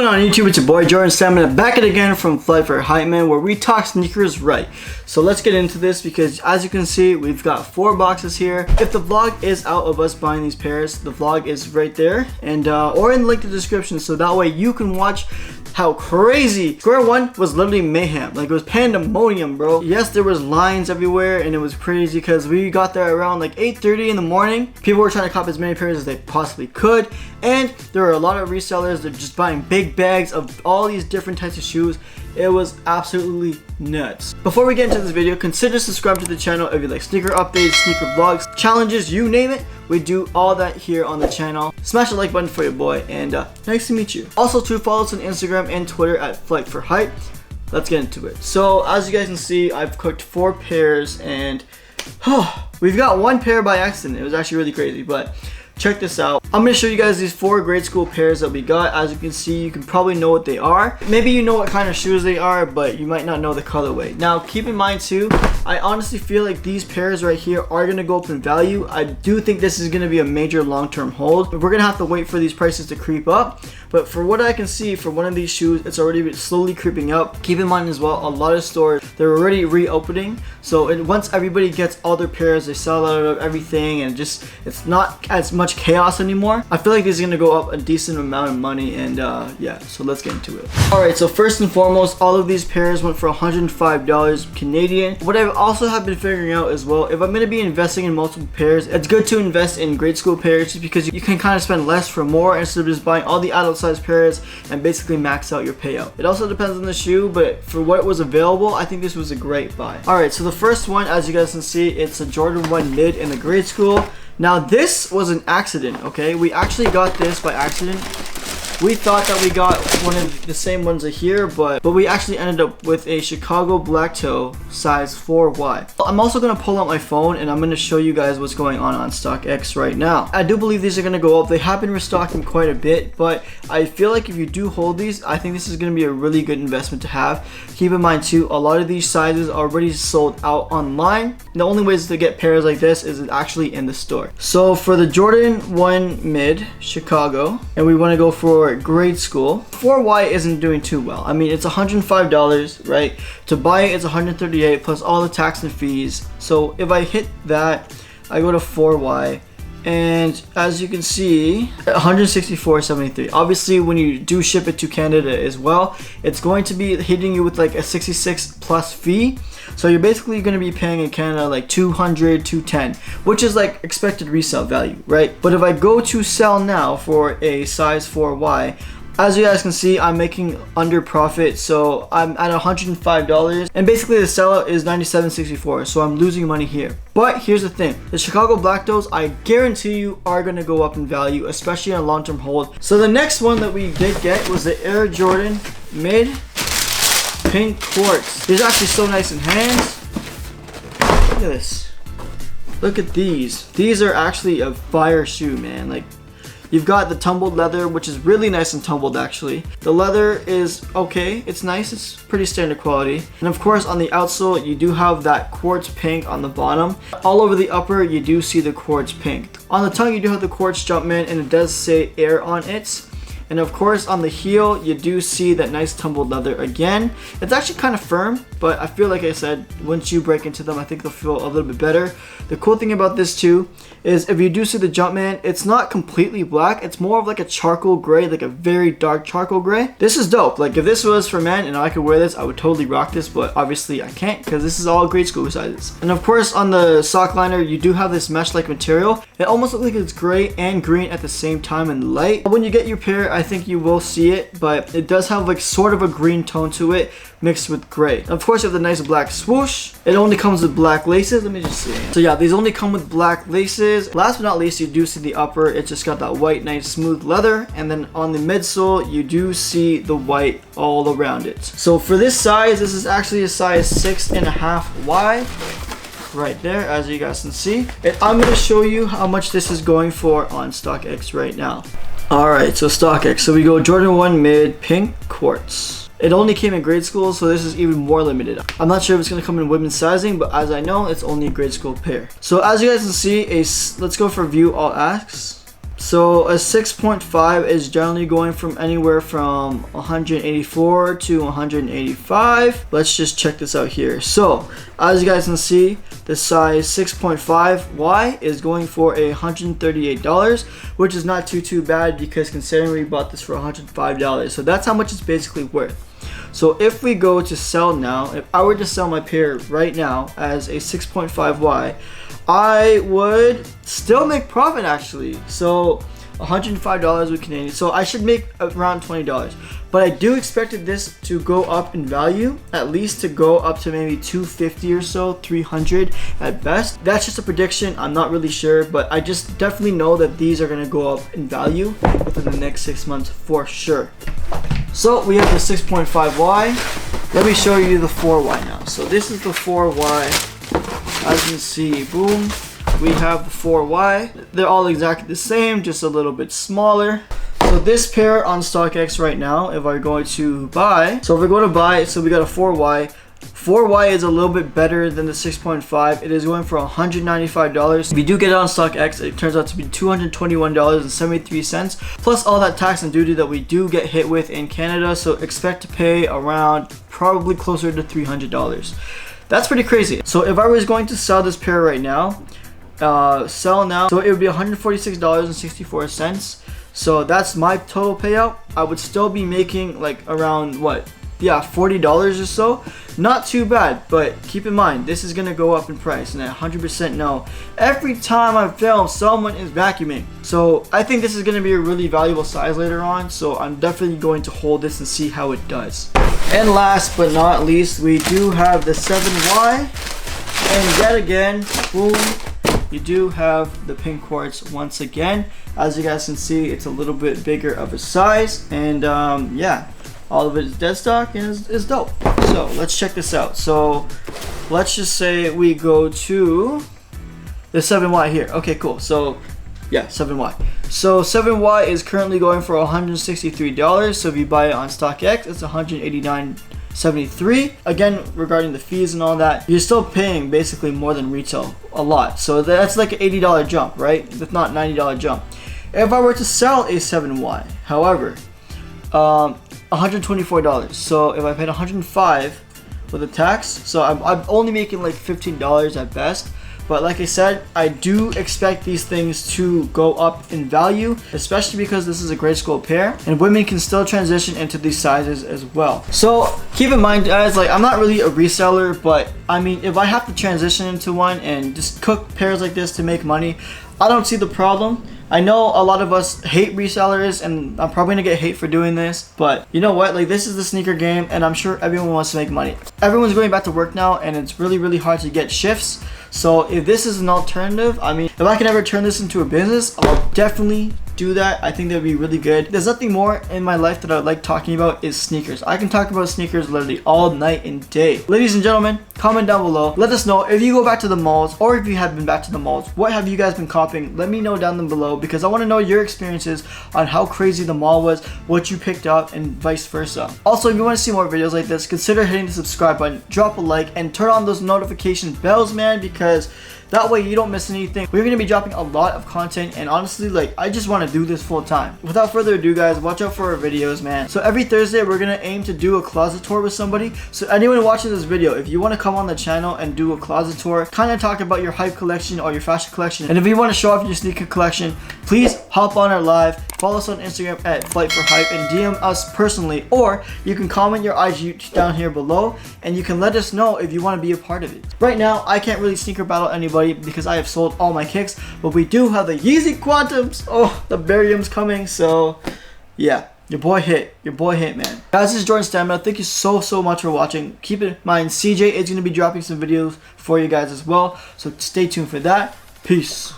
going on YouTube? It's your boy Jordan Stamina back at again from Flight for Hype Man, where we talk sneakers right. So let's get into this because as you can see, we've got 4 boxes here. If the vlog is out of us buying these pairs, the vlog is right there and or in the link in the description, so that way you can watch how crazy. Square one was literally mayhem. Like, it was pandemonium, bro. Yes, there was lines everywhere and it was crazy because we got there around like 8:30 in the morning. People were trying to cop as many pairs as they possibly could, and there were a lot of resellers that are just buying big bags of all these different types of shoes. It was absolutely nuts. Before we get into this video, consider subscribing to the channel if you like sneaker updates, sneaker vlogs, challenges, you name it. We do all that here on the channel. Smash the like button for your boy, and nice to meet you. Also, follow us on Instagram and Twitter at Flight for Hype. Let's get into it. So as you guys can see, I've cooked 4 pairs, and we've got 1 pair by accident. It was actually really crazy, but check this out. I'm going to show you guys these 4 grade school pairs that we got. As you can see, you can probably know what they are. Maybe you know what kind of shoes they are, but you might not know the colorway. Now, keep in mind too, I honestly feel like these pairs right here are going to go up in value. I do think this is going to be a major long-term hold. We're going to have to wait for these prices to creep up. But for what I can see, for one of these shoes, it's already slowly creeping up. Keep in mind as well, a lot of stores, they're already reopening. So once everybody gets all their pairs, they sell out of everything, and just it's not as much chaos anymore. I feel like this is gonna go up a decent amount of money, and yeah, so let's get into it. Alright, so first and foremost, all of these pairs went for $105 Canadian. What I also have been figuring out as well, if I'm gonna be investing in multiple pairs, it's good to invest in grade school pairs just because you can kind of spend less for more instead of just buying all the adult size pairs and basically max out your payout. It also depends on the shoe, but for what was available, I think this was a great buy. Alright, so the first one, as you guys can see, it's a Jordan 1 mid in the grade school. Now this was an accident, okay? We actually got this by accident. We thought that we got one of the same ones here, but we actually ended up with a Chicago black toe size 4Y. I'm also going to pull out my phone and I'm going to show you guys what's going on StockX right now. I do believe these are going to go up. They have been restocking quite a bit, but I feel like if you do hold these, I think this is going to be a really good investment to have. Keep in mind too, a lot of these sizes are already sold out online. The only ways to get pairs like this is actually in the store. So for the Jordan 1 mid Chicago, and we want to go for grade school, 4Y isn't doing too well. I mean, it's $105, right? To buy it, it's $138 plus all the tax and fees. So if I hit that, I go to 4Y, and as you can see, $164.73. Obviously, when you do ship it to Canada as well, it's going to be hitting you with like a 66 plus fee. So you're basically going to be paying in Canada like $200, $210, which is like expected resale value, right? But if I go to sell now for a size 4Y, as you guys can see, I'm making under profit, so I'm at $105, and basically the sellout is $97.64, so I'm losing money here. But here's the thing, the Chicago black toes, I guarantee you are going to go up in value, especially on a long-term hold. So the next one that we did get was the Air Jordan mid pink quartz. These are actually so nice in hands. Look at this. Look at these. These are actually a fire shoe, man. Like, you've got the tumbled leather, which is really nice and tumbled actually. The leather is okay, it's nice, it's pretty standard quality. And of course on the outsole, you do have that quartz pink on the bottom. All over the upper, you do see the quartz pink. On the tongue, you do have the quartz Jumpman, and it does say Air on it. And of course on the heel, you do see that nice tumbled leather again. It's actually kind of firm, but I feel like I said, once you break into them, I think they'll feel a little bit better. The cool thing about this too is if you do see the Jumpman, it's not completely black. It's more of like a charcoal gray, like a very dark charcoal gray. This is dope. Like, if this was for men and I could wear this, I would totally rock this, but obviously I can't because this is all grade school sizes. And of course on the sock liner, you do have this mesh-like material. It almost looks like it's gray and green at the same time in the light. When you get your pair, I think you will see it, but it does have like sort of a green tone to it mixed with gray. Of course, you have the nice black swoosh. It only comes with black laces. Let me just see. So yeah, these only come with black laces. Last but not least, you do see the upper. It's just got that white, nice, smooth leather. And then on the midsole, you do see the white all around it. So for this size, this is actually a size 6.5Y. Right there, as you guys can see. And I'm going to show you how much this is going for on StockX right now. Alright, so StockX. So we go Jordan 1 mid pink quartz. It only came in grade school, so this is even more limited. I'm not sure if it's going to come in women's sizing, but as I know, it's only a grade school pair. So as you guys can see, let's go for view all asks. So a 6.5 is generally going from anywhere from 184 to 185. Let's just check this out here. So as you guys can see, the size 6.5Y is going for $138, which is not too bad because considering we bought this for $105. So that's how much it's basically worth. So if we go to sell now, if I were to sell my pair right now as a 6.5Y, I would still make profit actually. So $105 with Canadian. So I should make around $20. But I do expect this to go up in value, at least to go up to maybe 250 or so, 300 at best. That's just a prediction. I'm not really sure, but I just definitely know that these are gonna go up in value within the next 6 months for sure. So we have the 6.5Y. Let me show you the 4Y now. So this is the 4Y. As you can see, boom, we have the 4Y. They're all exactly the same, just a little bit smaller. So this pair on StockX right now, if I go to buy, so if I go to buy, so we got a 4Y. 4Y is a little bit better than the 6.5. It is going for $195. If you do get it on StockX, it turns out to be $221.73, plus all that tax and duty that we do get hit with in Canada. So expect to pay around probably closer to $300. That's pretty crazy. So if I was going to sell this pair right now, sell now, so it would be $146.64. So that's my total payout. I would still be making like around what? Yeah, $40 or so. Not too bad, but keep in mind, this is gonna go up in price, and I 100% know every time I film, someone is vacuuming. So I think this is gonna be a really valuable size later on, so I'm definitely going to hold this and see how it does. And last but not least, we do have the 7Y, and yet again, boom, you do have the pink quartz once again. As you guys can see, it's a little bit bigger of a size, and yeah, all of it is dead stock and is dope. So let's check this out. So let's just say we go to the 7Y here. Okay, cool. So yeah, 7Y. So 7Y is currently going for $163. So if you buy it on StockX, it's $189.73. Again, regarding the fees and all that, you're still paying basically more than retail, a lot. So that's like an $80 jump, right? If not $90 jump. If I were to sell a 7Y, however, $124. So if I paid $105 with the tax, so I'm only making like $15 at best. But like I said, I do expect these things to go up in value, especially because this is a grade school pair and women can still transition into these sizes as well. So keep in mind guys, like I'm not really a reseller, but I mean, if I have to transition into one and just cook pairs like this to make money, I don't see the problem. I know a lot of us hate resellers, and I'm probably gonna get hate for doing this, but you know what, like this is the sneaker game, and I'm sure everyone wants to make money. Everyone's going back to work now, and it's really hard to get shifts. So if this is an alternative, I mean, if I can ever turn this into a business, I'll definitely do that. I think that would be really good. There's nothing more in my life that I like talking about is sneakers. I can talk about sneakers literally all night and day. Ladies and gentlemen, comment down below. Let us know if you go back to the malls, or if you have been back to the malls, what have you guys been copying? Let me know down below, because I want to know your experiences on how crazy the mall was, what you picked up, and vice versa. Also, if you want to see more videos like this, consider hitting the subscribe button, drop a like, and turn on those notification bells, man, because that way you don't miss anything. We're going to be dropping a lot of content, and honestly, like, I just want to do this full time. Without further ado guys, watch out for our videos, man. So every Thursday we're going to aim to do a closet tour with somebody. So anyone watching this video, if you want to come on the channel and do a closet tour, kind of talk about your hype collection or your fashion collection, and if you want to show off your sneaker collection, please hop on our live, follow us on Instagram at FlightForHype, and DM us personally, or you can comment your IG down here below, and you can let us know if you want to be a part of it. Right now, I can't really sneaker battle anybody because I have sold all my kicks, but we do have the Yeezy Quantums. Oh, the barium's coming, so yeah. Your boy hit, man. Guys, this is Jordan Stamina. Thank you so much for watching. Keep in mind, CJ is going to be dropping some videos for you guys as well, so stay tuned for that. Peace.